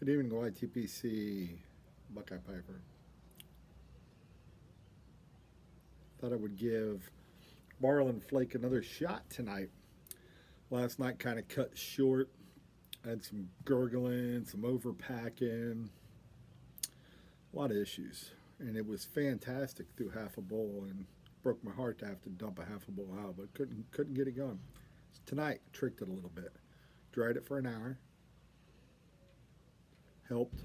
Good evening, YTPC, Buckeye Piper. Thought I would give Marlin Flake another shot tonight. Last night kind of cut short. I had some gurgling, some overpacking, a lot of issues. And it was fantastic through half a bowl and broke my heart to have to dump a half a bowl out, but couldn't get it going. So tonight, tricked it a little bit. Dried it for an hour. Helped.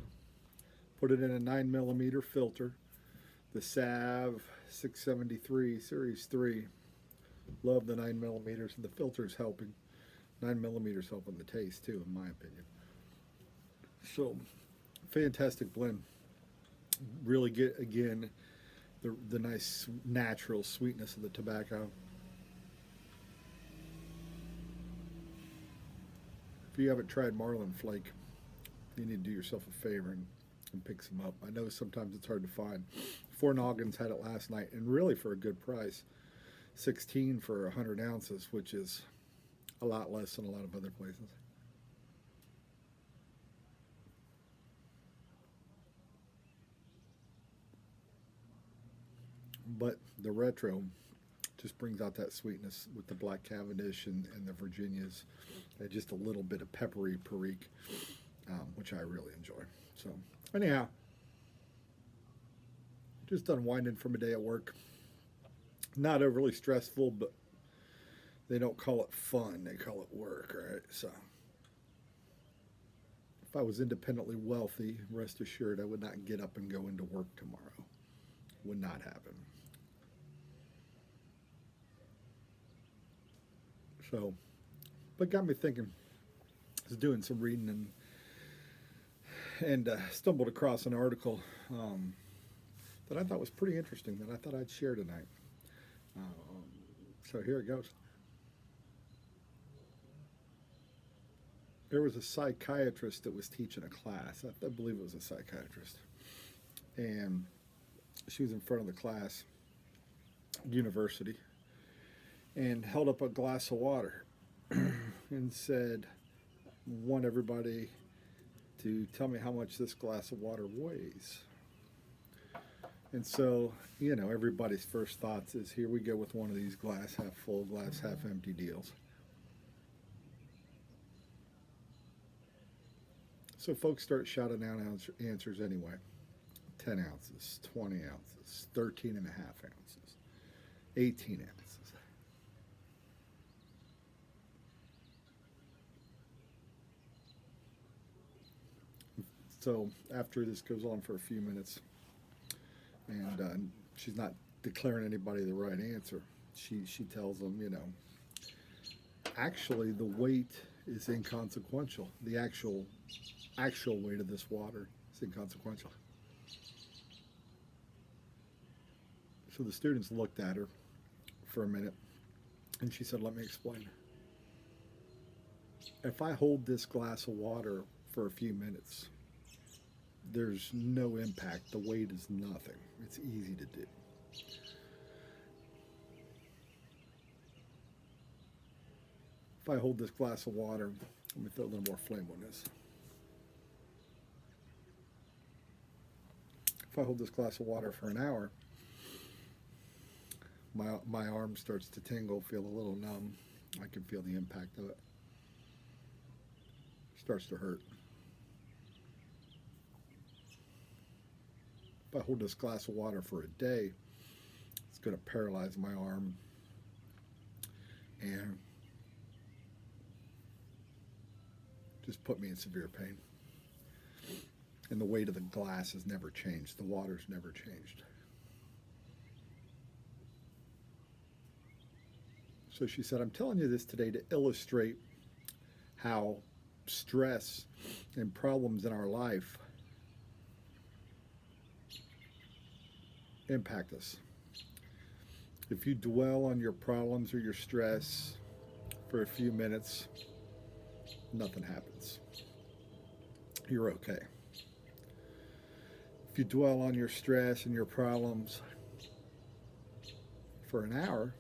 Put it in a 9mm filter. The Sav 673 Series 3. Love the 9mm, and the filter's helping. 9mm helping the taste too, in my opinion. So, fantastic blend. Really get, again, the nice natural sweetness of the tobacco. If you haven't tried Marlin Flake, you need to do yourself a favor and pick some up. I know sometimes it's hard to find. Four Noggins had it last night, and really for a good price. 16 for 100 ounces, which is a lot less than a lot of other places. But the retro just brings out that sweetness with the Black Cavendish and the Virginias. Just a little bit of peppery Perique, which I really enjoy. So anyhow, just unwinding from a day at work. Not overly stressful, but they don't call it fun, they call it work, right? So if I was independently wealthy, rest assured I would not get up and go into work tomorrow. Would not happen. So, but got me thinking. I was doing some reading and stumbled across an article that I thought was pretty interesting that I thought I'd share tonight. So here it goes. There was a psychiatrist that was teaching a class. I believe it was a psychiatrist. And she was in front of the class, university, and held up a glass of water and said, want everybody to tell me how much this glass of water weighs. And so, you know, everybody's first thoughts is, here we go with one of these glass half full, glass half empty deals. So folks start shouting out answers anyway. 10 ounces, 20 ounces, 13 and a half ounces, 18 ounces. So after this goes on for a few minutes, and she's not declaring anybody the right answer, she tells them, you know, actually the weight is inconsequential. The actual weight of this water is inconsequential. So the students looked at her for a minute, and she said, let me explain. If I hold this glass of water for a few minutes, there's no impact. The weight is nothing. It's easy to do. If I hold this glass of water, let me throw a little more flame on this. If I hold this glass of water for an hour, my arm starts to tingle, feel a little numb. I can feel the impact of it. Starts to hurt. If I hold this glass of water for a day, it's going to paralyze my arm and just put me in severe pain. And the weight of the glass has never changed. The water's never changed. So she said, I'm telling you this today to illustrate how stress and problems in our life impact us. If you dwell on your problems or your stress for a few minutes, nothing happens. You're okay. If you dwell on your stress and your problems for an hour,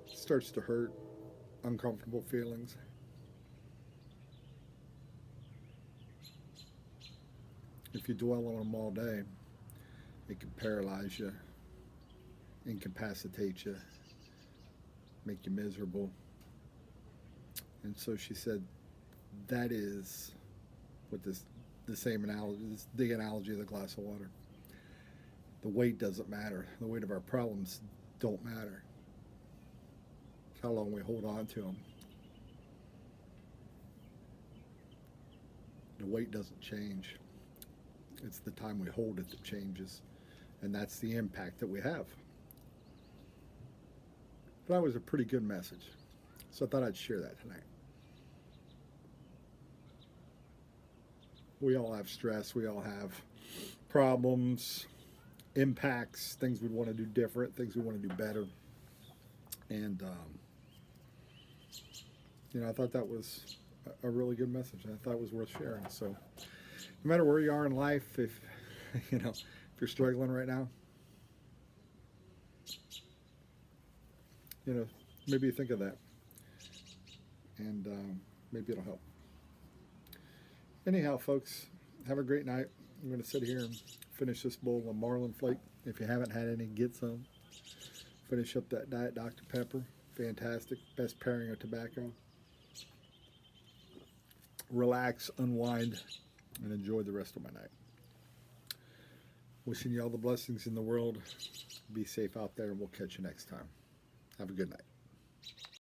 it starts to hurt, uncomfortable feelings. if you dwell on them all day, it can paralyze you, incapacitate you, make you miserable. And so she said, that is what the same analogy, the analogy of the glass of water. The weight doesn't matter. The weight of our problems don't matter. It's how long we hold on to them. The weight doesn't change. It's the time we hold it that changes. And that's the impact that we have. But that was a pretty good message. So I thought I'd share that tonight. We all have stress. We all have problems, impacts, things we want to do different, things we want to do better. And, I thought that was a really good message. I thought it was worth sharing. So no matter where you are in life, if you're struggling right now, maybe you think of that, and maybe it'll help. Anyhow, folks, have a great night. I'm going to sit here and finish this bowl of Marlin Flake. If you haven't had any, get some. Finish up that Diet Dr. Pepper. Fantastic. Best pairing of tobacco. Relax, unwind, and enjoy the rest of my night. Wishing you all the blessings in the world. Be safe out there, and we'll catch you next time. Have a good night.